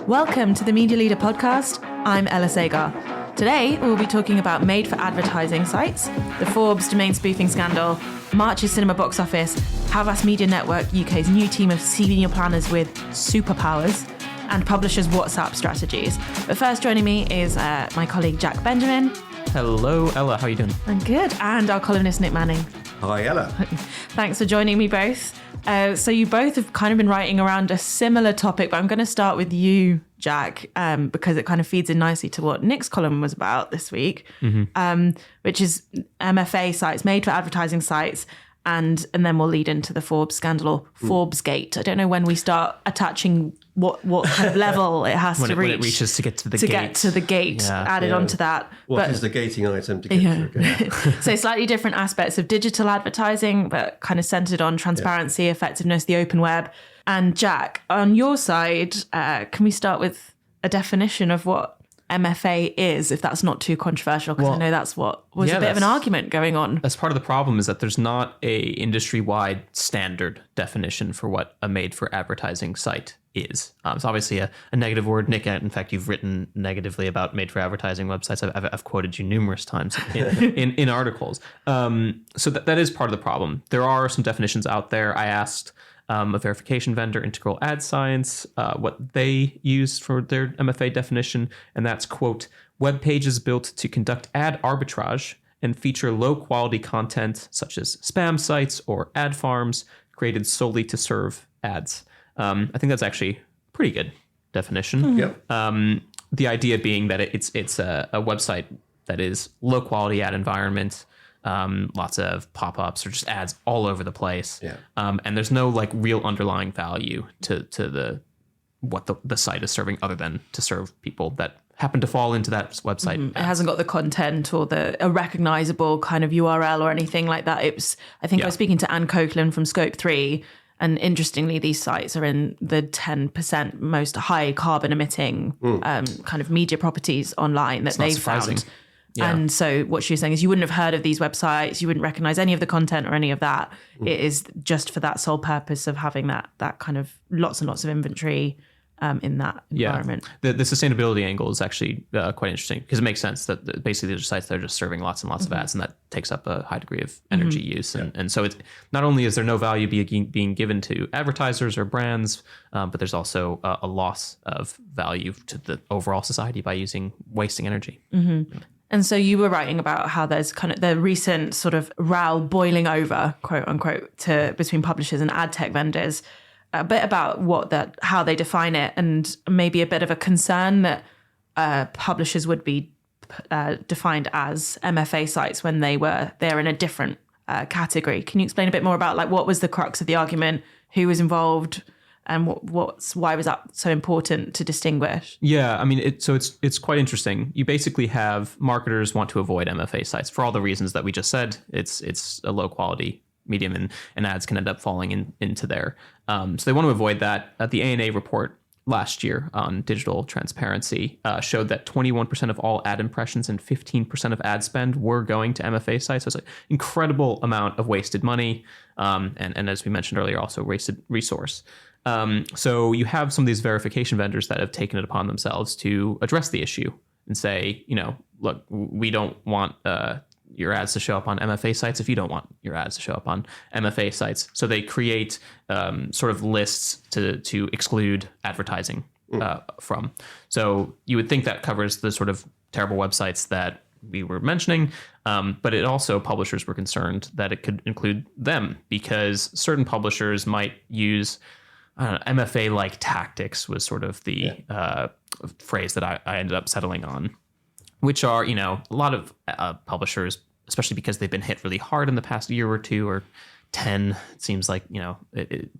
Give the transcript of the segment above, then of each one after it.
Welcome to the Media Leader podcast. I'm Ella Sagar. Today, we'll be talking about made-for-advertising sites, the Forbes domain spoofing scandal, March's cinema box office, Havas Media Network UK's new team of senior planners with superpowers, and publishers' WhatsApp strategies. But first, joining me is my colleague Jack Benjamin. Hello, Ella. How are you doing? I'm good. And our columnist, Nick Manning. Hi, Ella. Thanks for joining me both. So you both have kind of been writing around a similar topic, but I'm going to start with you, Jack, because it kind of feeds in nicely to what Nick's column was about this week, which is MFA sites, made for advertising sites. And then we'll lead into the Forbes scandal or Forbesgate. I don't know when we start attaching what kind of level it has to reach. When it reaches to get to the gate. Added onto that. What is the gating item to get to a gate? So slightly different aspects of digital advertising, but kind of centered on transparency, effectiveness, the open web. And Jack, on your side, can we start with a definition of what MFA is, if that's not too controversial, because I know that's what was a bit of an argument going on. That's part of the problem, is that there's not a industry-wide standard definition for what a made-for-advertising site is. It's obviously a negative word. Nick, in fact, you've written negatively about made-for-advertising websites. I've quoted you numerous times in articles. So that is part of the problem. There are some definitions out there. I asked a verification vendor, Integral Ad Science, what they use for their MFA definition. And that's, quote, web pages built to conduct ad arbitrage and feature low quality content such as spam sites or ad farms created solely to serve ads. I think that's actually a pretty good definition. Yep. The idea being that it's a website that is low quality ad environment, lots of pop-ups or just ads all over the place. Yeah. And there's no like real underlying value to what the site is serving, other than to serve people that happen to fall into that website. It hasn't got the content or a recognizable kind of URL or anything like that. I was speaking to Anne Copeland from Scope 3, and interestingly, these sites are in the 10% most high carbon emitting kind of media properties online that they've found. Yeah. And so what she was saying is you wouldn't have heard of these websites, you wouldn't recognize any of the content or any of that. It is just for that sole purpose of having that kind of lots and lots of inventory in that environment. The sustainability angle is actually quite interesting, because it makes sense that basically these are sites that are just serving lots and lots of ads, and that takes up a high degree of energy use. And so it's not only is there no value being given to advertisers or brands, but there's also a loss of value to the overall society by wasting energy. Mm-hmm. And so you were writing about how there's kind of the recent sort of row boiling over, quote unquote, between publishers and ad tech vendors, a bit about how they define it, and maybe a bit of a concern that publishers would be defined as MFA sites when they're in a different category. Can you explain a bit more about like what was the crux of the argument, who was involved, and why was that so important to distinguish? Yeah, I mean, it's quite interesting. You basically have marketers want to avoid MFA sites for all the reasons that we just said. It's a low quality medium, and ads can end up falling into there. So they want to avoid that. The ANA report last year on digital transparency showed that 21% of all ad impressions and 15% of ad spend were going to MFA sites. So it's an incredible amount of wasted money, and as we mentioned earlier, also wasted resource. So you have some of these verification vendors that have taken it upon themselves to address the issue and say, look, we don't want your ads to show up on MFA sites if you don't want your ads to show up on MFA sites. So they create sort of lists to exclude advertising from. So you would think that covers the sort of terrible websites that we were mentioning, but it also, publishers were concerned that it could include them, because certain publishers might use MFA-like tactics was sort of the phrase that I ended up settling on, which are, a lot of publishers, especially because they've been hit really hard in the past year or two or 10, it seems like,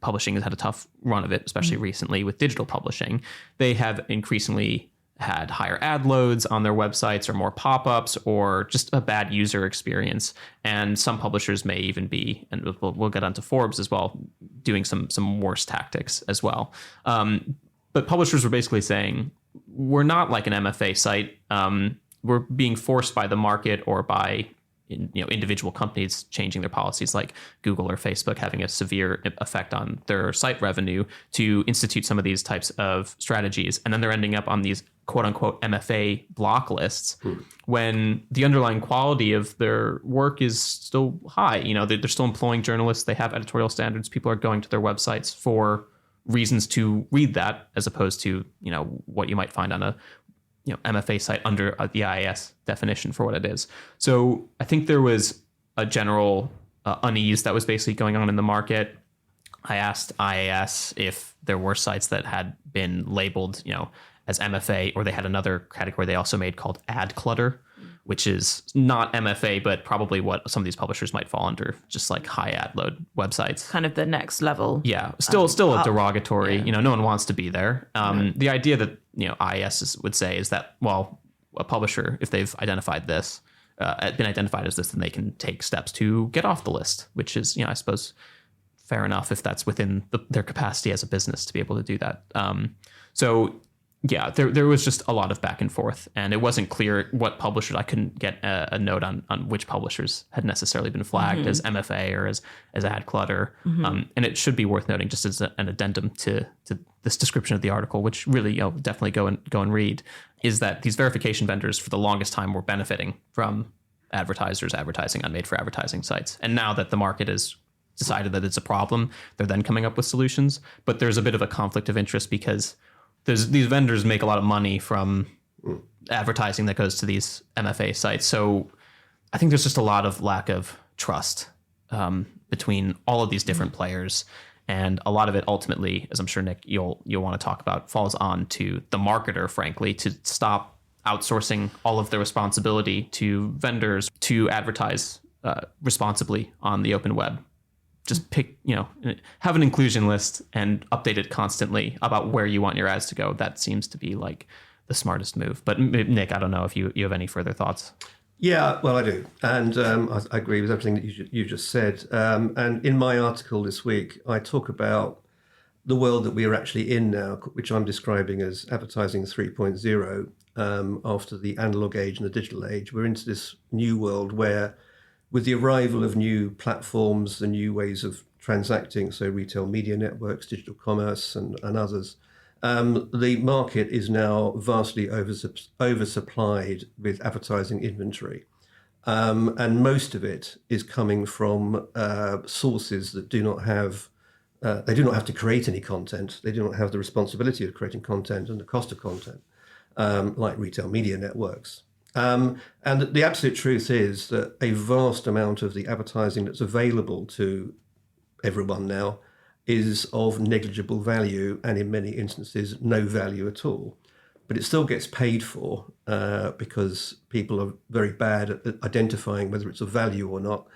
publishing has had a tough run of it, especially recently with digital publishing. They have increasingly had higher ad loads on their websites, or more pop-ups, or just a bad user experience. And some publishers may even be, and we'll get onto Forbes as well, doing some worse tactics as well. But publishers were basically saying, we're not like an MFA site. We're being forced by the market or by individual companies changing their policies, like Google or Facebook having a severe effect on their site revenue, to institute some of these types of strategies. And then they're ending up on these quote unquote MFA block lists when the underlying quality of their work is still high. They're still employing journalists. They have editorial standards. People are going to their websites for reasons to read that, as opposed to, what you might find on a MFA site under the IAS definition for what it is. So I think there was a general unease that was basically going on in the market. I asked IAS if there were sites that had been labeled, as MFA, or they had another category they also made called ad clutter, which is not MFA, but probably what some of these publishers might fall under, just like high ad load websites. Kind of the next level. Yeah, still a derogatory. Yeah. No one wants to be there. The idea that IAS would say is that, well, a publisher, if they've identified this, been identified as this, then they can take steps to get off the list, which is, I suppose, fair enough if that's within their capacity as a business to be able to do that. So yeah, there was just a lot of back and forth, and it wasn't clear what publishers. I couldn't get a note on which publishers had necessarily been flagged as MFA or as ad clutter. And it should be worth noting, just as an addendum to this description of the article, which really definitely go and read, is that these verification vendors for the longest time were benefiting from advertisers advertising on made for advertising sites, and now that the market has decided that it's a problem, they're then coming up with solutions. But there's a bit of a conflict of interest because these vendors make a lot of money from advertising that goes to these MFA sites. So I think there's just a lot of lack of trust between all of these different players. And a lot of it ultimately, as I'm sure, Nick, you'll want to talk about, falls on to the marketer, frankly, to stop outsourcing all of the responsibility to vendors to advertise responsibly on the open web. Just pick, have an inclusion list and update it constantly about where you want your ads to go. That seems to be like the smartest move. But Nick, I don't know if you have any further thoughts. Yeah, well, I do. And I agree with everything that you just said. And in my article this week, I talk about the world that we are actually in now, which I'm describing as advertising 3.0, after the analog age and the digital age. We're into this new world where, with the arrival of new platforms, the new ways of transacting, so retail media networks, digital commerce, and others, the market is now vastly oversupplied with advertising inventory. And most of it is coming from sources that do not have to create any content. They do not have the responsibility of creating content and the cost of content, like retail media networks. And the absolute truth is that a vast amount of the advertising that's available to everyone now is of negligible value, and in many instances, no value at all. But it still gets paid for because people are very bad at identifying whether it's of value or not.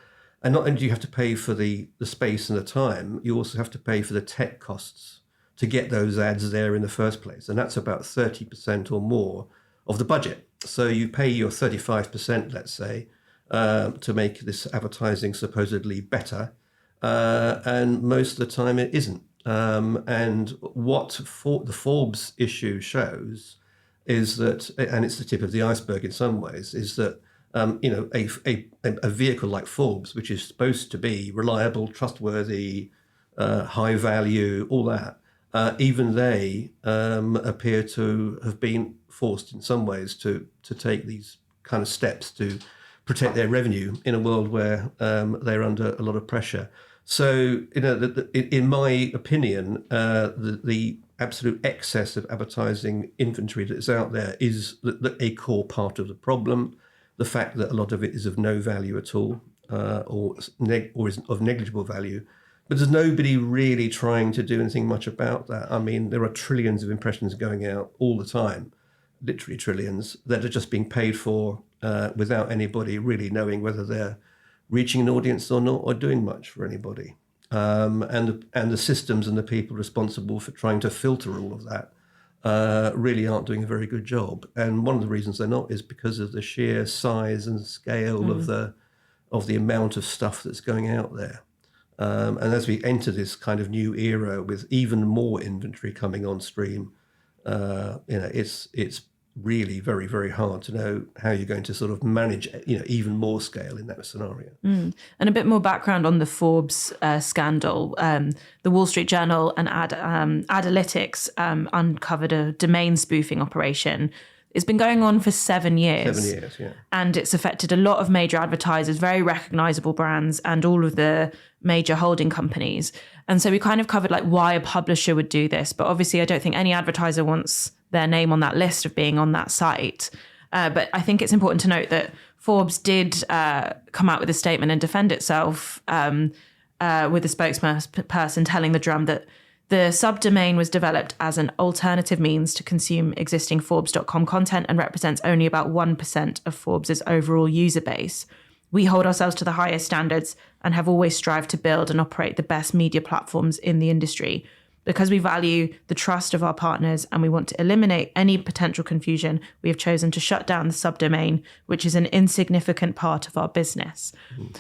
And not only do you have to pay for the space and the time, you also have to pay for the tech costs to get those ads there in the first place. And that's about 30% or more of the budget. So you pay your 35%, let's say, to make this advertising supposedly better. And most of the time it isn't. And what the Forbes issue shows is that, and it's the tip of the iceberg in some ways, is that a vehicle like Forbes, which is supposed to be reliable, trustworthy, high value, all that, even they appear to have been forced in some ways to take these kind of steps to protect their revenue in a world where they're under a lot of pressure. So, in my opinion, the absolute excess of advertising inventory that is out there is a core part of the problem. The fact that a lot of it is of no value at all, or is of negligible value. But there's nobody really trying to do anything much about that. I mean, there are trillions of impressions going out all the time, literally trillions, that are just being paid for without anybody really knowing whether they're reaching an audience or not, or doing much for anybody. And the systems and the people responsible for trying to filter all of that really aren't doing a very good job. And one of the reasons they're not is because of the sheer size and scale of the amount of stuff that's going out there. And as we enter this kind of new era with even more inventory coming on stream, it's really very, very hard to know how you're going to sort of manage, even more scale in that scenario. And a bit more background on the Forbes scandal. The Wall Street Journal and Adalytics uncovered a domain spoofing operation. It's been going on for 7 years. 7 years, yeah. And it's affected a lot of major advertisers, very recognizable brands, and all of the major holding companies. And so we kind of covered like why a publisher would do this. But obviously, I don't think any advertiser wants their name on that list of being on that site. But I think it's important to note that Forbes did come out with a statement and defend itself with a spokesperson telling The Drum that the subdomain was developed as an alternative means to consume existing Forbes.com content and represents only about 1% of Forbes' overall user base. We hold ourselves to the highest standards and have always strived to build and operate the best media platforms in the industry. Because we value the trust of our partners and we want to eliminate any potential confusion, we have chosen to shut down the subdomain, which is an insignificant part of our business.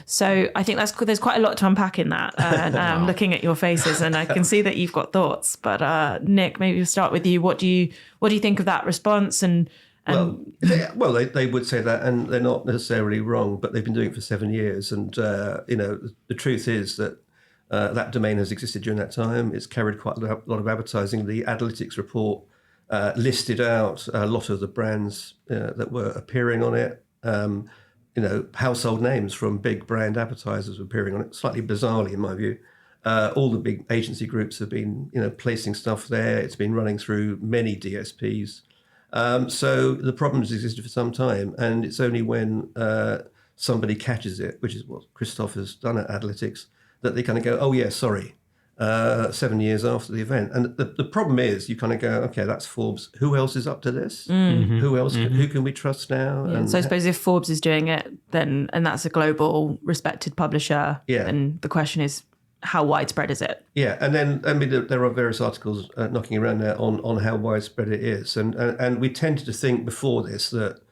So I think there's quite a lot to unpack in that. Wow. Looking at your faces, and I can see that you've got thoughts. But Nick, maybe we'll start with you. What do you think of that response? Well, they would say that, and they're not necessarily wrong. But they've been doing it for 7 years, and the truth is that. That domain has existed during that time. It's carried quite a lot of advertising. The Adalytics report listed out a lot of the brands that were appearing on it. Household names from big brand advertisers were appearing on it, slightly bizarrely in my view. All the big agency groups have been, placing stuff there. It's been running through many DSPs. So the problem has existed for some time, and it's only when somebody catches it, which is what Christoph has done at Adalytics, that they kind of go, oh, yeah, sorry, 7 years after the event. And the problem is you kind of go, okay, that's Forbes. Who else is up to this? Mm-hmm. Who else? Mm-hmm. Who can we trust now? Yeah. And so I suppose if Forbes is doing it, then, and that's a global respected publisher, then the question is, how widespread is it? Yeah, and then there are various articles knocking around there on how widespread it is. And we tended to think before this that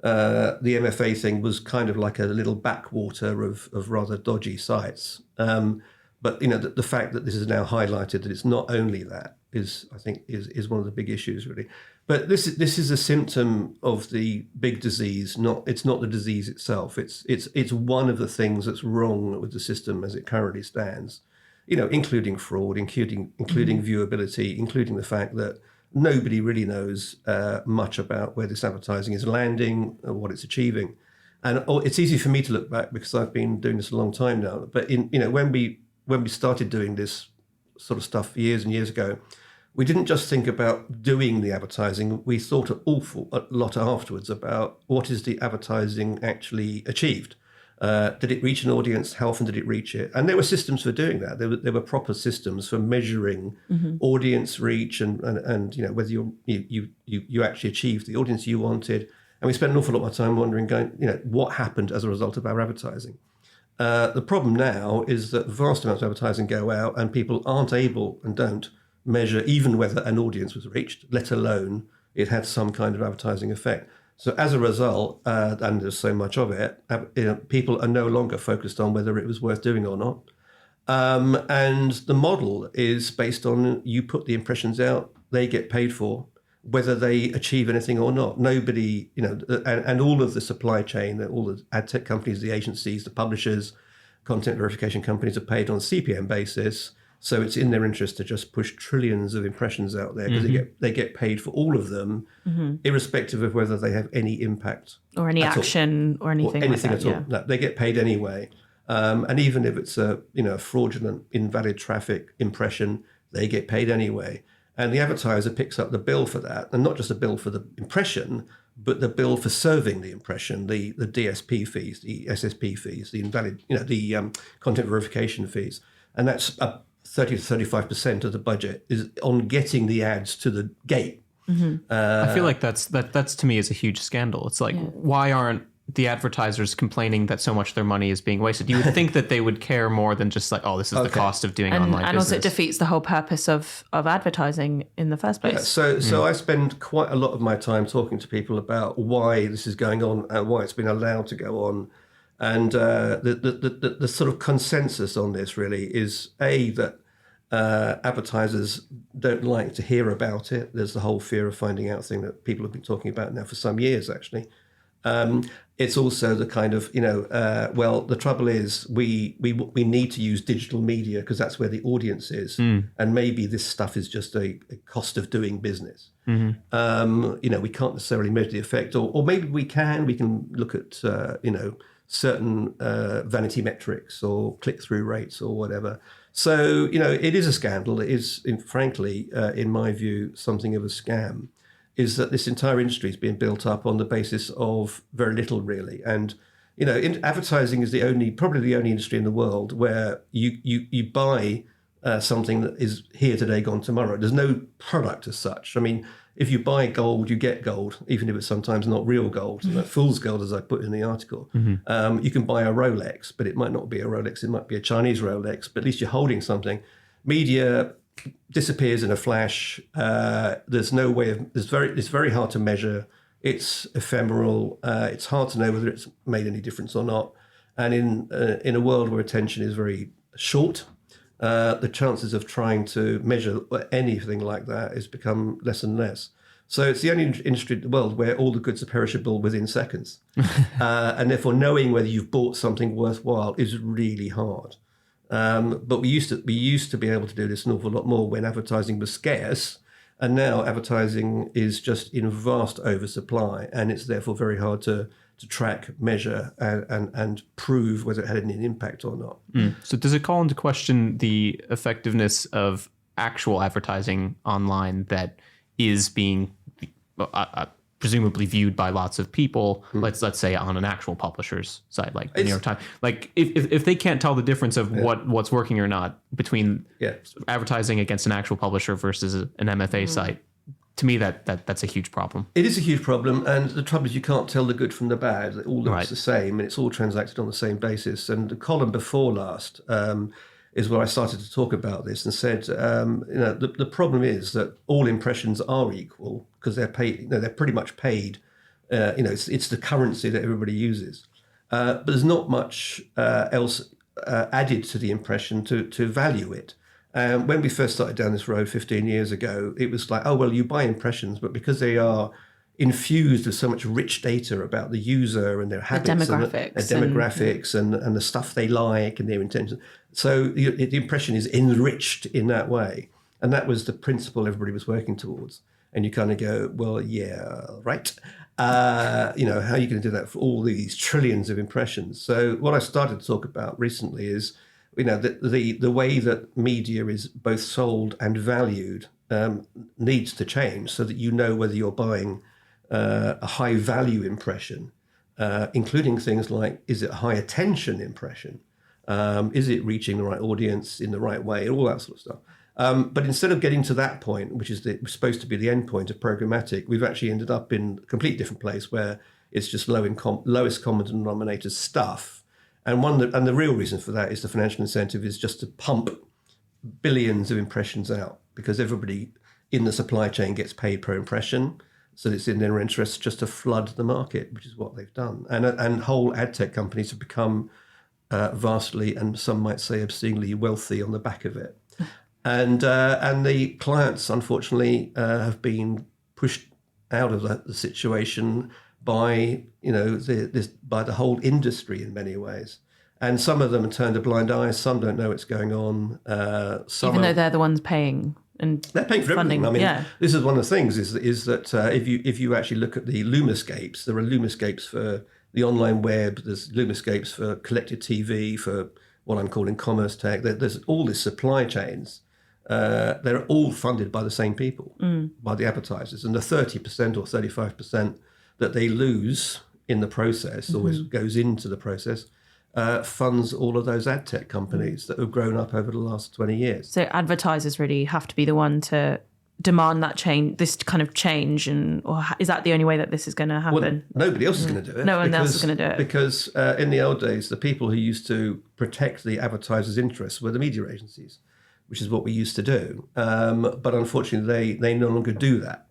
the MFA thing was kind of like a little backwater of rather dodgy sites. But the fact that this is now highlighted that it's not only that is one of the big issues really. But this is a symptom of the big disease. It's not the disease itself. It's one of the things that's wrong with the system as it currently stands. Including fraud, including viewability, including the fact that nobody really knows much about where this advertising is landing or what it's achieving. And it's easy for me to look back because I've been doing this a long time now. But when we started doing this sort of stuff years and years ago, we didn't just think about doing the advertising. We thought an awful lot afterwards about what is the advertising actually achieved. Did it reach an audience? How often did it reach it? And there were systems for doing that. There were proper systems for measuring audience reach and whether you actually achieved the audience you wanted. And we spent an awful lot of time wondering, what happened as a result of our advertising. The problem now is that vast amounts of advertising go out and people aren't able and don't measure even whether an audience was reached, let alone it had some kind of advertising effect. So as a result, and there's so much of it, people are no longer focused on whether it was worth doing or not. And the model is based on you put the impressions out, they get paid for, whether they achieve anything or not. Nobody, and all of the supply chain, all the ad tech companies, the agencies, the publishers, content verification companies are paid on a CPM basis. So it's in their interest to just push trillions of impressions out there because they get paid for all of them, irrespective of whether they have any impact or any action or anything like that, at all. No, they get paid anyway, and even if it's a fraudulent, invalid traffic impression, they get paid anyway. And the advertiser picks up the bill for that, and not just a bill for the impression, but the bill for serving the impression, the DSP fees, the SSP fees, the invalid, the content verification fees, and that's 30 to 35% of the budget is on getting the ads to the gate. I feel like that's to me is a huge scandal. It's like, why aren't the advertisers complaining that so much of their money is being wasted? You would think that they would care more than just like, oh, this is the cost of doing online business. And also it defeats the whole purpose of advertising in the first place. Yeah, so I spend quite a lot of my time talking to people about why this is going on and why it's been allowed to go on. And the sort of consensus on this really is that Advertisers don't like to hear about it. There's the whole fear of finding out thing that people have been talking about now for some years, actually. It's also the kind of, well, the trouble is we need to use digital media because that's where the audience is. And maybe this stuff is just a cost of doing business. We can't necessarily measure the effect, or maybe we can look at, certain vanity metrics or click-through rates or whatever. So, it is a scandal. It is, frankly, in my view, something of a scam, is that this entire industry is being built up on the basis of very little, really. And, advertising is probably the only industry in the world where you buy something that is here today, gone tomorrow. There's no product as such. I mean, if you buy gold, you get gold, even if it's sometimes not real gold, fool's gold, as I put in the article. You can buy a Rolex, but it might not be a Rolex. It might be a Chinese Rolex, but at least you're holding something. Media disappears in a flash. There's no way of. It's very hard to measure. It's ephemeral. It's hard to know whether it's made any difference or not. And in a world where attention is very short, the chances of trying to measure anything like that has become less and less. So it's the only industry in the world where all the goods are perishable within seconds. And therefore knowing whether you've bought something worthwhile is really hard. But we used to be able to do this an awful lot more when advertising was scarce. And now advertising is just in vast oversupply, and it's therefore very hard to track, measure, and prove whether it had any impact or not. So does it call into question the effectiveness of actual advertising online that is being presumably viewed by lots of people, let's say on an actual publisher's site, like the New York Times? Like if they can't tell the difference of what's working or not between advertising against an actual publisher versus an MFA site, to me, that's a huge problem. It is a huge problem, and the trouble is you can't tell the good from the bad. It all looks the same, and it's all transacted on the same basis. And the column before last is where I started to talk about this and said, the problem is that all impressions are equal because they're paid. They're pretty much paid. It's the currency that everybody uses, but there's not much else added to the impression to value it. When we first started down this road 15 years ago, it was like, oh, well, you buy impressions, but because they are infused with so much rich data about the user and their habits and the stuff they like and their intentions. So the impression is enriched in that way. And that was the principle everybody was working towards. And you kind of go, well, yeah, right. How are you going to do that for all these trillions of impressions? So what I started to talk about recently is, the way that media is both sold and valued needs to change so that you know whether you're buying a high value impression, including things like, is it a high attention impression? Is it reaching the right audience in the right way? And all that sort of stuff. But instead of getting to that point, which is supposed to be the end point of programmatic, we've actually ended up in a completely different place where it's just lowest common denominator stuff. And the real reason for that is the financial incentive is just to pump billions of impressions out because everybody in the supply chain gets paid per impression. So it's in their interest just to flood the market, which is what they've done. And whole ad tech companies have become vastly, and some might say obscenely, wealthy on the back of it. And the clients, unfortunately, have been pushed out of the situation by by the whole industry in many ways, and some of them have turned a blind eye. Some don't know what's going on. Even though they're the ones paying, and they're paying for funding. everything. I mean, this is one of the things is that if you actually look at the Lumascapes, there are Lumascapes for the online web. There's Lumascapes for connected TV, for what I'm calling commerce tech. There's all these supply chains. They're all funded by the same people, by the advertisers, and the 30% or 35% that they lose in the process, always goes into the process, funds all of those ad tech companies that have grown up over the last 20 years. So advertisers really have to be the one to demand that change, this kind of change, or is that the only way that this is going to happen? Well, nobody else is going to do it. No one else is going to do it. Because in the old days, the people who used to protect the advertisers' interests were the media agencies, which is what we used to do. But unfortunately, they no longer do that.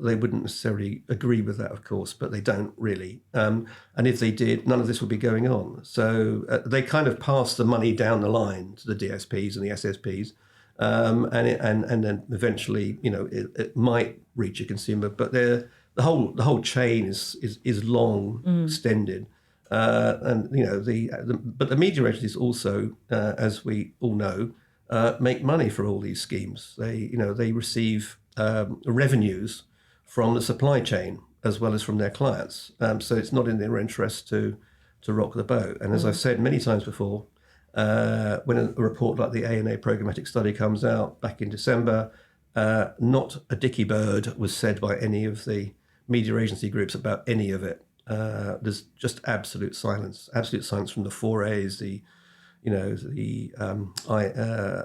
They wouldn't necessarily agree with that, of course, but they don't really. And if they did, none of this would be going on. So they kind of pass the money down the line to the DSPs and the SSPs, and then eventually, it might reach a consumer. But the whole chain is long extended, and but the media agencies also, as we all know, make money for all these schemes. They receive revenues from the supply chain as well as from their clients. So it's not in their interest to rock the boat. And as I've said many times before, when a report like the ANA programmatic study comes out back in December, not a dicky bird was said by any of the media agency groups about any of it. There's just absolute silence from the 4As, the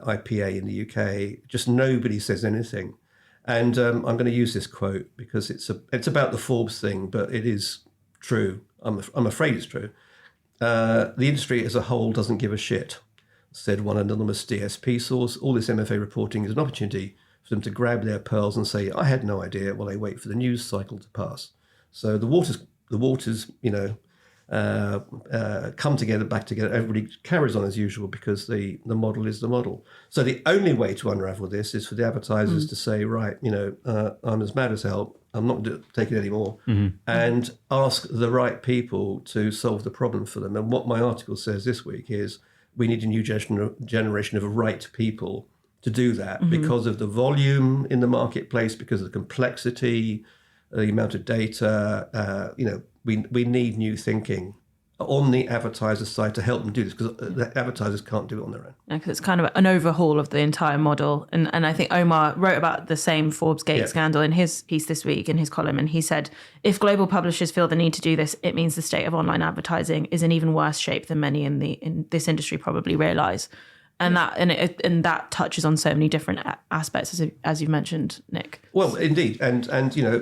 IPA in the UK. Just nobody says anything. And I'm going to use this quote because it's about the Forbes thing, but it is true. I'm afraid it's true. The industry as a whole doesn't give a shit, said one anonymous DSP source. All this MFA reporting is an opportunity for them to grab their pearls and say, I had no idea, while they wait for the news cycle to pass. So the waters, come together, back together. Everybody carries on as usual because the model is the model. So the only way to unravel this is for the advertisers to say, right, I'm as mad as hell. I'm not taking it anymore, and ask the right people to solve the problem for them. And what my article says this week is we need a new generation of right people to do that because of the volume in the marketplace, because of the complexity, the amount of data. We need new thinking on the advertiser side to help them do this, because the advertisers can't do it on their own. Because it's kind of an overhaul of the entire model. And I think Omar wrote about the same Forbesgate scandal in his piece this week, in his column. And he said, if global publishers feel the need to do this, it means the state of online advertising is in even worse shape than many in this industry probably realise. And that touches on so many different aspects, as you've mentioned, Nick. Well, indeed, and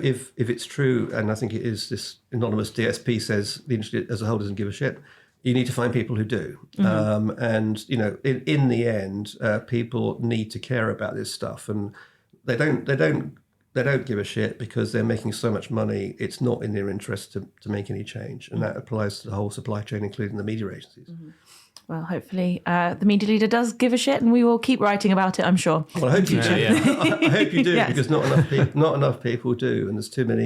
if it's true, and I think it is, this anonymous DSP says the industry as a whole doesn't give a shit, you need to find people who do. In the end, people need to care about this stuff, and they don't give a shit because they're making so much money. It's not in their interest to make any change, and that applies to the whole supply chain, including the media agencies. Well, hopefully the media leader does give a shit, and we will keep writing about it, I'm sure. Well, I hope you do. I hope you do, yes. Because not enough people do, and there's too much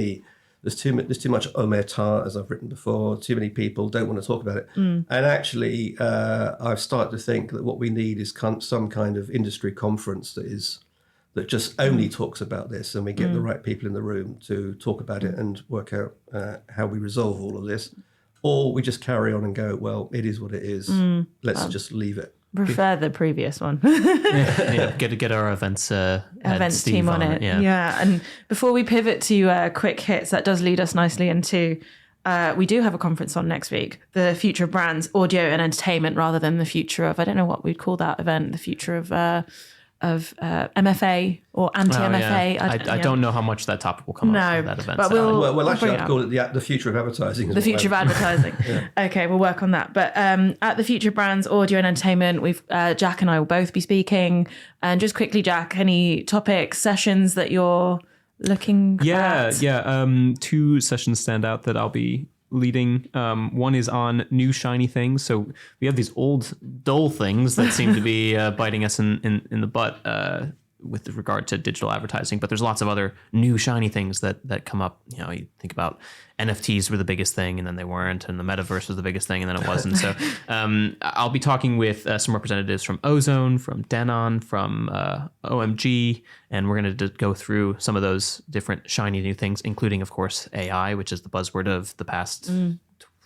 omerta, as I've written before. Too many people don't want to talk about it. And actually, I've started to think that what we need is some kind of industry conference that just only talks about this, and we get the right people in the room to talk about it and work out how we resolve all of this. Or we just carry on and go, well, it is what it is. Let's just leave it. Prefer the previous one. Get our events team on it. Yeah. And before we pivot to quick hits, that does lead us nicely into, we do have a conference on next week, the future of brands, audio and entertainment, rather than the future of, I don't know what we'd call that event, the future of MFA or anti-MFA. I don't know how much that topic will come up at that event. But actually, I'd call it the future of advertising. The future of advertising. Okay, we'll work on that. But at the Future of Brands, Audio and Entertainment, we've Jack and I will both be speaking. And just quickly, Jack, any topics, sessions that you're looking at? Two sessions stand out that I'll be leading. One is on new shiny things. So we have these old dull things that seem to be biting us in the butt with regard to digital advertising, but there's lots of other new shiny things that come up. You think about NFTs were the biggest thing, and then they weren't, and the metaverse was the biggest thing, and then it wasn't. So I'll be talking with some representatives from Ozone, from Denon, from OMG, and we're going to go through some of those different shiny new things, including, of course, AI, which is the buzzword of the past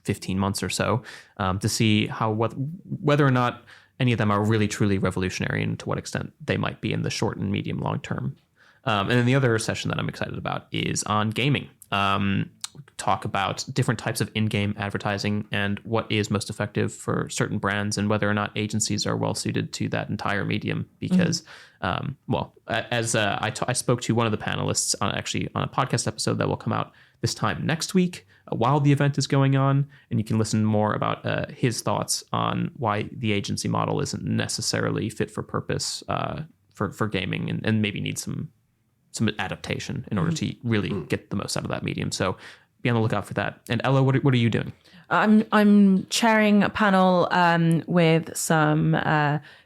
15 months or so, to see whether or not any of them are really, truly revolutionary, and to what extent they might be in the short and medium long term. And then the other session that I'm excited about is on gaming. Talk about different types of in-game advertising and what is most effective for certain brands, and whether or not agencies are well suited to that entire medium. Because, I spoke to one of the panelists on a podcast episode that will come out this time next week while the event is going on, and you can listen more about his thoughts on why the agency model isn't necessarily fit for purpose for gaming, and maybe needs some adaptation in order to really get the most out of that medium. So be on the lookout for that. And Ella, what are you doing? I'm chairing a panel with some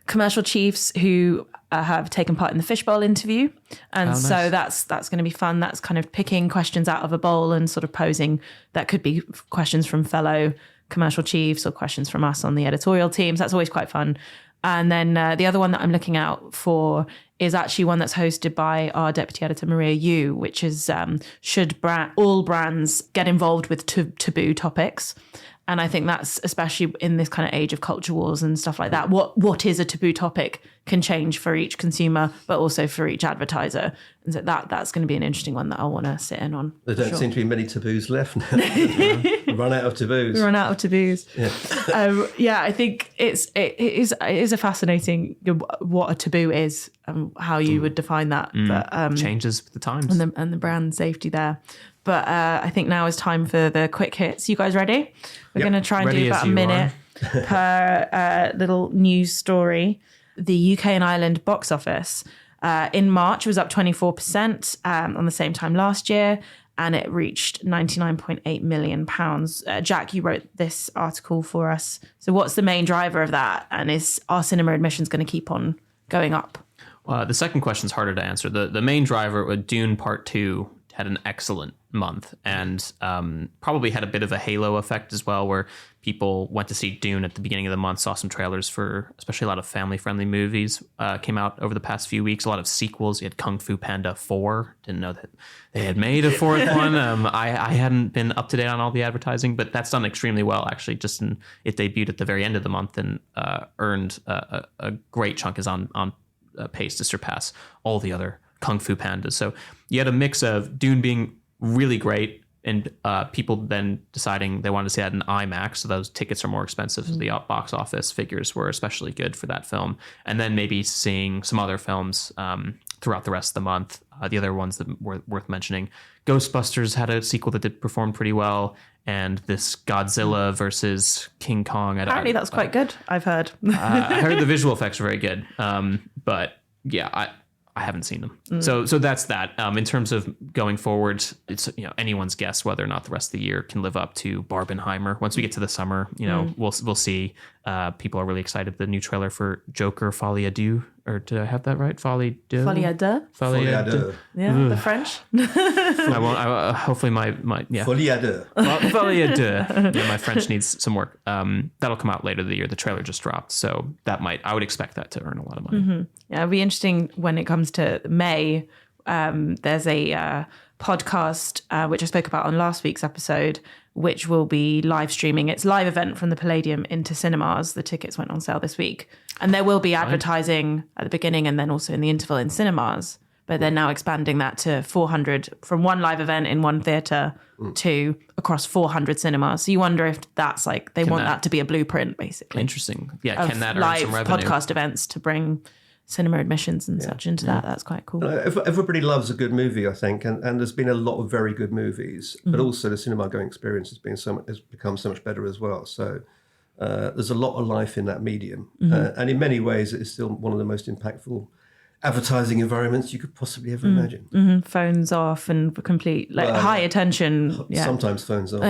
commercial chiefs who have taken part in the fishbowl interview. And so that's going to be fun. That's kind of picking questions out of a bowl and sort of posing. That could be questions from fellow commercial chiefs or questions from us on the editorial teams. That's always quite fun. And then the other one that I'm looking out for is actually one that's hosted by our deputy editor, Maria Yu, which is should all brands get involved with taboo topics? And I think that's especially in this kind of age of culture wars and stuff like that. What is a taboo topic can change for each consumer, but also for each advertiser. And so that's going to be an interesting one that I want to sit in on. There don't seem to be many taboos left now. Run out of taboos. Run out of taboos. Yeah, I think it is a fascinating what a taboo is and how you would define that. But changes with the times and the brand safety there. But I think now is time for the quick hits. You guys ready? We're going to try and do about a minute per little news story. The UK and Ireland box office in March was up 24% on the same time last year, and it reached £99.8 million. Jack, you wrote this article for us. So what's the main driver of that? And is our cinema admissions going to keep on going up? The second question is harder to answer. The main driver with Dune Part 2 had an excellent month and probably had a bit of a halo effect as well, where people went to see Dune at the beginning of the month, saw some trailers for especially a lot of family-friendly movies came out over the past few weeks, a lot of sequels. You had Kung Fu Panda 4. Didn't know that they had made a fourth one. I hadn't been up to date on all the advertising, but that's done extremely well, actually. It debuted at the very end of the month and earned a great chunk, is on pace to surpass all the other Kung Fu Pandas. So you had a mix of Dune being really great and people then deciding they wanted to see that in IMAX. So those tickets are more expensive. So the box office figures were especially good for that film. And then maybe seeing some other films throughout the rest of the month. The other ones that were worth mentioning, Ghostbusters had a sequel that did perform pretty well. And this Godzilla versus King Kong. Apparently that's quite good, I've heard. I heard the visual effects are very good. But yeah, I haven't seen them. So that's that. In terms of going forward, it's anyone's guess whether or not the rest of the year can live up to Barbenheimer. Once we get to the summer, we'll see. People are really excited. The new trailer for Joker Folie à Deux, or did I have that right? Folie à Deux. Folie à Deux. Yeah, the French. I won't. Hopefully my Folie à Deux. Folie à Deux. Yeah, my French needs some work. That'll come out later the year. The trailer just dropped, so I would expect that to earn a lot of money. Mm-hmm. Yeah, it'll be interesting when it comes to May. There's a podcast which I spoke about on last week's episode, which will be live streaming its live event from the Palladium into cinemas. The tickets went on sale this week, and there will be advertising at the beginning and then also in the interval in cinemas. But they're now expanding that to 400 from one live event in one theatre to across 400 cinemas. So you wonder if that's they want that to be a blueprint, basically. Interesting. Yeah, can that earn some revenue? Live podcast events to bring cinema admissions and such into that. That's quite cool. Everybody loves a good movie, I think, and there's been a lot of very good movies, but also the cinema going experience has become so much better as well. So there's a lot of life in that medium, and in many ways it is still one of the most impactful advertising environments you could possibly ever imagine. Phones off and complete high attention. Yeah. Sometimes phones off.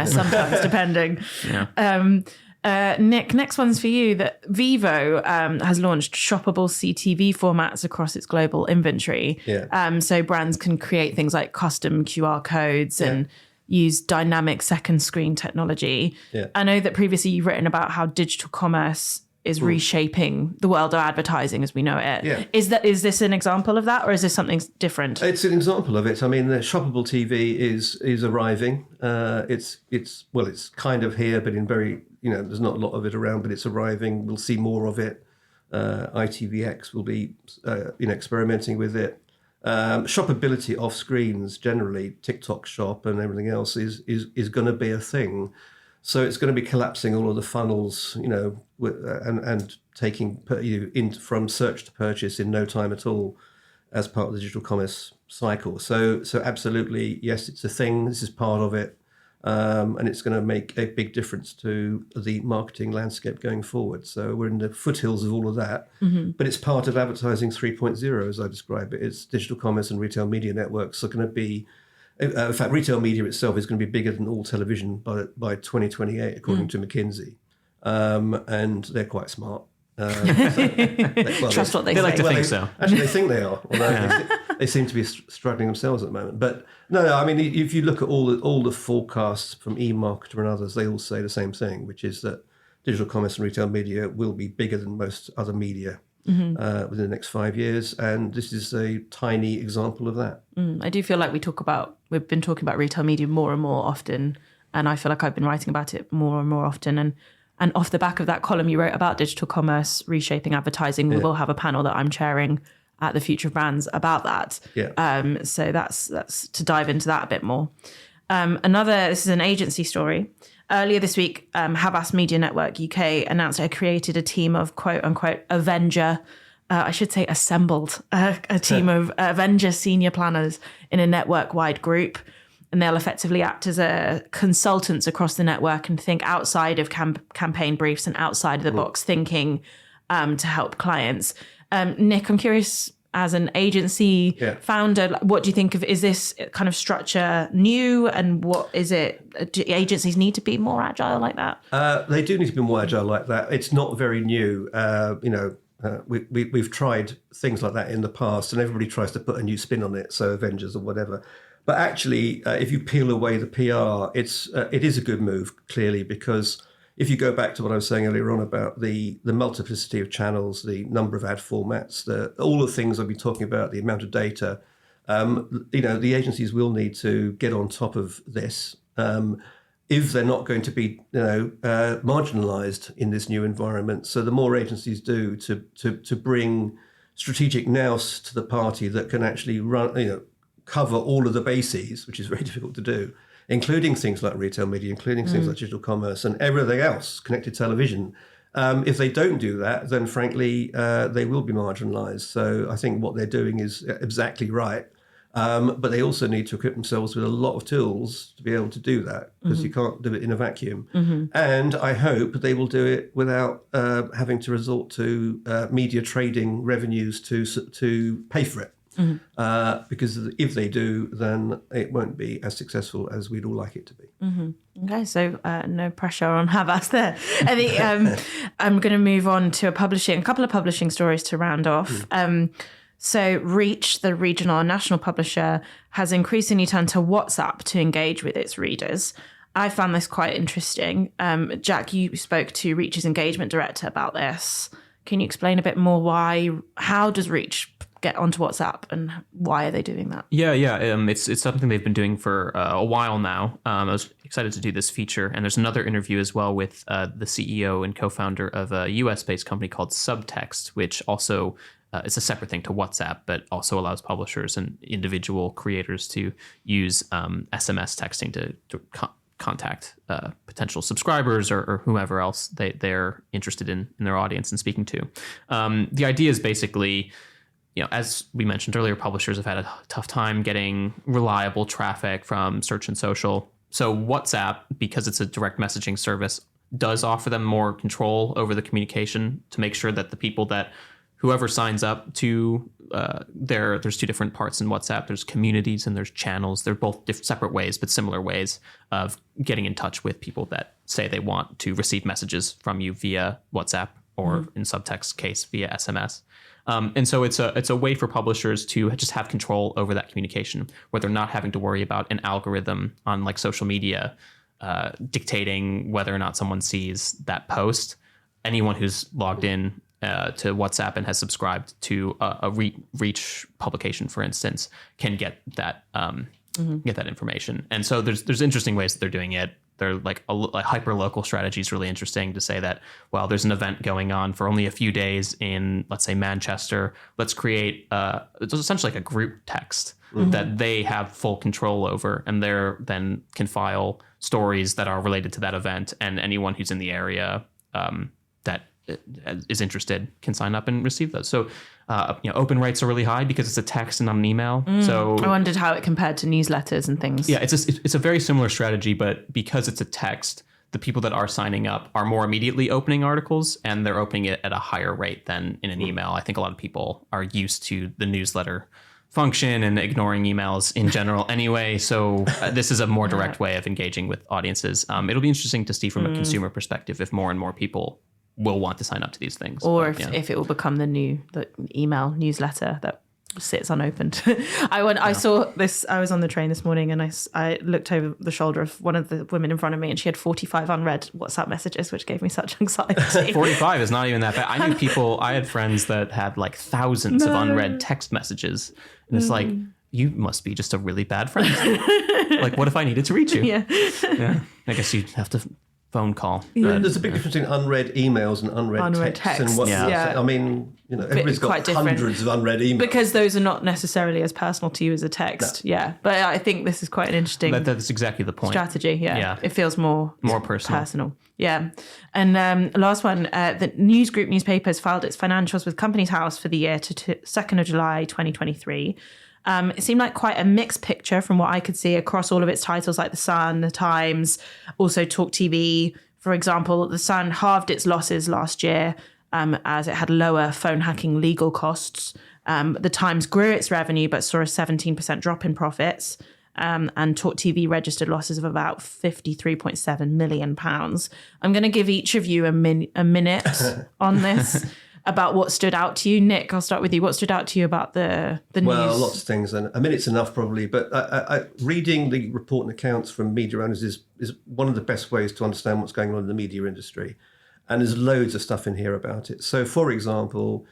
Sometimes depending. Yeah. Nick, next one's for you. That Vevo has launched shoppable CTV formats across its global inventory. Yeah. So brands can create things like custom QR codes and use dynamic second screen technology. Yeah. I know that previously you've written about how digital commerce is reshaping the world of advertising as we know it. Yeah. Is this an example of that, or is this something different? It's an example of it. I mean, the shoppable TV is arriving. It's kind of here, but in very, there's not a lot of it around, but it's arriving. We'll see more of it. ITVX will be, experimenting with it. Shoppability off screens generally, TikTok Shop and everything else is going to be a thing. So it's going to be collapsing all of the funnels, and taking you in from search to purchase in no time at all, as part of the digital commerce cycle. So absolutely, yes, it's a thing. This is part of it, and it's going to make a big difference to the marketing landscape going forward. So we're in the foothills of all of that, but it's part of advertising 3.0, as I describe it. It's digital commerce and retail media networks are going to be. In fact, retail media itself is going to be bigger than all television by 2028, according to McKinsey. And they're quite smart. Trust what they They say. like to think so. Actually, they think they are, although they seem to be struggling themselves at the moment. But no, I mean, if you look at all the forecasts from eMarketer and others, they all say the same thing, which is that digital commerce and retail media will be bigger than most other media within the next 5 years. And this is a tiny example of that. I do feel like we've been talking about retail media more and more often, and I feel like I've been writing about it more and more often. And off the back of that column you wrote about digital commerce reshaping advertising, we will have a panel that I'm chairing at the Future of Brands about that. Yeah. So that's to dive into that a bit more. This is an agency story. Earlier this week, Havas Media Network UK announced it had created a team of quote unquote Avenger, assembled a team of Avengers senior planners in a network-wide group. And they'll effectively act as consultants across the network and think outside of campaign briefs and outside of the box thinking to help clients. Nick, I'm curious, as an agency founder, what do you think is this kind of structure new, and what is it? Do agencies need to be more agile like that? They do need to be more agile like that. It's not very new. We've tried things like that in the past, and everybody tries to put a new spin on it, so Avengers or whatever. But actually, if you peel away the PR, it is a good move, clearly, because if you go back to what I was saying earlier on about the multiplicity of channels, the number of ad formats, all the things I've been talking about, the amount of data, the agencies will need to get on top of this if they're not going to be marginalized in this new environment. So the more agencies do to bring strategic nous to the party that can actually cover all of the bases, which is very difficult to do, including things like retail media, including things like digital commerce and everything else, connected television. If they don't do that, then frankly, they will be marginalized. So I think what they're doing is exactly right. But they also need to equip themselves with a lot of tools to be able to do that, because you can't do it in a vacuum. And I hope they will do it without having to resort to media trading revenues to pay for it. Because if they do, then it won't be as successful as we'd all like it to be. Okay, so no pressure on Havas there. I think I'm going to move on to a couple of publishing stories to round off. So Reach, the regional and national publisher, has increasingly turned to WhatsApp to engage with its readers. I found this quite interesting. Jack, you spoke to Reach's engagement director about this. Can you explain a bit more how does Reach get onto WhatsApp and why are they doing that? Yeah. It's something they've been doing for a while now. I was excited to do this feature. And there's another interview as well with the CEO and co-founder of a US-based company called Subtext, which also is a separate thing to WhatsApp, but also allows publishers and individual creators to use SMS texting to contact potential subscribers or whoever else they're interested in their audience and speaking to. The idea is basically, as we mentioned earlier, publishers have had a tough time getting reliable traffic from search and social. So WhatsApp, because it's a direct messaging service, does offer them more control over the communication to make sure that the people whoever signs up to there's two different parts in WhatsApp. There's communities and there's channels. They're both separate ways, but similar ways of getting in touch with people that say they want to receive messages from you via WhatsApp or in Subtext case via SMS. And so it's a way for publishers to just have control over that communication, where they're not having to worry about an algorithm on like social media dictating whether or not someone sees that post. Anyone who's logged in to WhatsApp and has subscribed to a Reach publication, for instance, can get that information. And so there's interesting ways that they're doing it. They're like a hyper local strategy is really interesting to say that, well, there's an event going on for only a few days in, let's say, Manchester. Let's create it's essentially like a group text that they have full control over, and they're then can file stories that are related to that event, and anyone who's in the area that is interested can sign up and receive those. So open rates are really high because it's a text and not an email. So I wondered how it compared to newsletters and things. Yeah, it's a very similar strategy, but because it's a text, the people that are signing up are more immediately opening articles, and they're opening it at a higher rate than in an email. I think a lot of people are used to the newsletter function and ignoring emails in general anyway. So this is a more direct way of engaging with audiences. It'll be interesting to see from a consumer perspective if more and more people will want to sign up to these things. Or But, if it will become the email newsletter that sits unopened. I saw this. I was on the train this morning and I looked over the shoulder of one of the women in front of me, and she had 45 unread WhatsApp messages, which gave me such anxiety. 45 is not even that bad. I had friends that had like thousands of unread text messages, and it's like, you must be just a really bad friend. Like, what if I needed to reach you? Yeah. I guess you'd have to phone call. There's a big difference between unread emails and unread texts. And what, I mean, everybody's got hundreds of unread emails. Because those are not necessarily as personal to you as a text. No. Yeah. But I think this is quite an interesting that's exactly the point. Strategy. Yeah. It feels more personal. Yeah. And last one, the News Group newspapers filed its financials with Companies House for the year to 2nd of July 2023. It seemed like quite a mixed picture from what I could see across all of its titles, like The Sun, The Times, also Talk TV. For example, The Sun halved its losses last year as it had lower phone hacking legal costs. The Times grew its revenue but saw a 17% drop in profits. And Talk TV registered losses of about £53.7 million. I'm going to give each of you a minute on this. About what stood out to you. Nick, I'll start with you. What stood out to you about the news? Well, lots of things, and a minute's enough probably, but reading the report and accounts from media owners is one of the best ways to understand what's going on in the media industry. And there's loads of stuff in here about it. So, for example,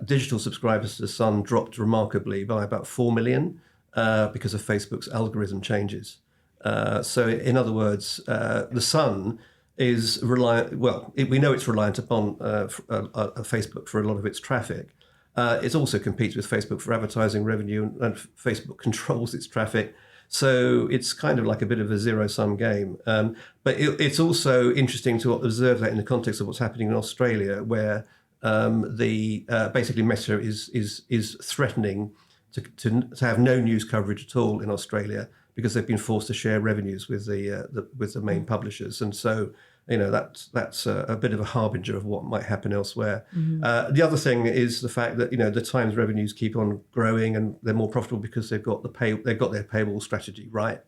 digital subscribers to The Sun dropped remarkably by about 4 million because of Facebook's algorithm changes. So, in other words, The Sun is reliant. Well, we know it's reliant upon Facebook for a lot of its traffic. It also competes with Facebook for advertising revenue, and Facebook controls its traffic. So it's kind of like a bit of a zero-sum game. But it's also interesting to observe that in the context of what's happening in Australia, where basically Meta is threatening to have no news coverage at all in Australia, because they've been forced to share revenues with the main publishers, and so that's a bit of a harbinger of what might happen elsewhere. Mm-hmm. The other thing is the fact that the Times revenues keep on growing, and they're more profitable because they've got their paywall strategy right,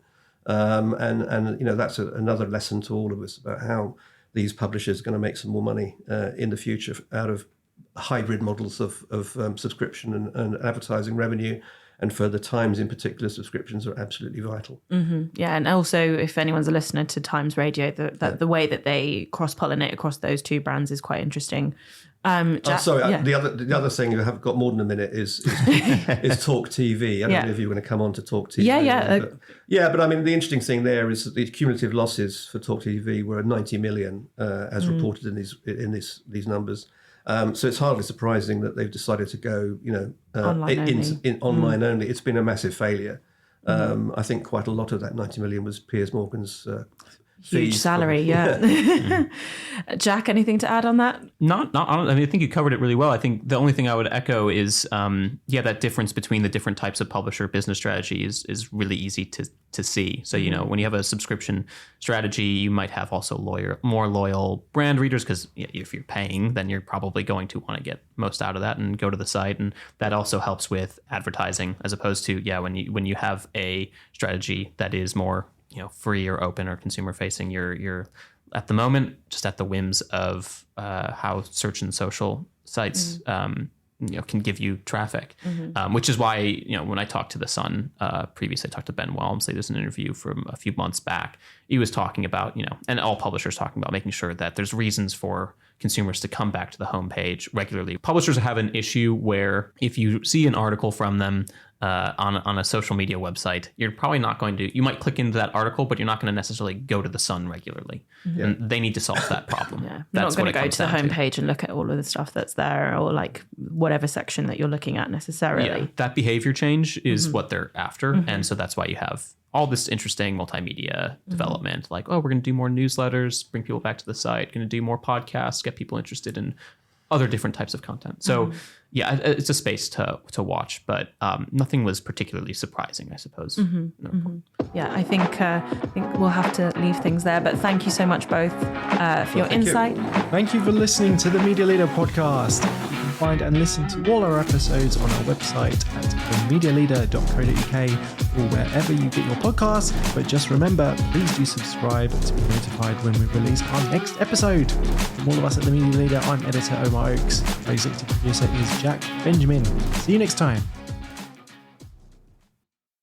and that's another lesson to all of us about how these publishers are going to make some more money in the future out of hybrid models of subscription and advertising revenue. And for the Times in particular, subscriptions are absolutely vital. Mm-hmm. Yeah, and also if anyone's a listener to Times Radio, the way that they cross-pollinate across those two brands is quite interesting. Jack, the other thing you have got more than a minute is Talk TV. I don't know if you want to come on to Talk TV. But I mean, the interesting thing there is that the cumulative losses for Talk TV were 90 million, as reported in these numbers. So it's hardly surprising that they've decided to go, online only. It's been a massive failure. I think quite a lot of that 90 million was Piers Morgan's huge salary. Yeah. Jack, anything to add on that? Not. I mean, I think you covered it really well. I think the only thing I would echo is, that difference between the different types of publisher business strategy is really easy to see. So, when you have a subscription strategy, you might have also more loyal brand readers, because if you're paying, then you're probably going to want to get most out of that and go to the site. And that also helps with advertising, as opposed to, when you have a strategy that is more free or open or consumer facing, you're at the moment just at the whims of how search and social sites can give you traffic, which is why when I talked to The Sun previously, I talked to Ben Walmsley. There's an interview from a few months back. He was talking about and all publishers talking about making sure that there's reasons for consumers to come back to the homepage regularly. Publishers have an issue where if you see an article from them on a social media website, you're probably not going to, you might click into that article, but you're not going to necessarily go to The Sun regularly. Mm-hmm. And they need to solve that problem. You're not going to go to the homepage and look at all of the stuff that's there, or like whatever section that you're looking at necessarily. Yeah, that behavior change is what they're after. Mm-hmm. And so that's why you have all this interesting multimedia development, like, we're going to do more newsletters, bring people back to the site, going to do more podcasts, get people interested in other different types of content. So it's a space to watch, but nothing was particularly surprising, I suppose. Yeah, I think we'll have to leave things there, but thank you so much both for your insight. Thank you for listening to the Media Leader podcast. find and listen to all our episodes on our website at themedialeader.co.uk or wherever you get your podcasts. But just remember, please do subscribe to be notified when we release our next episode. From all of us at The Media Leader, I'm editor Omar Oakes. Our executive producer is Jack Benjamin. See you next time.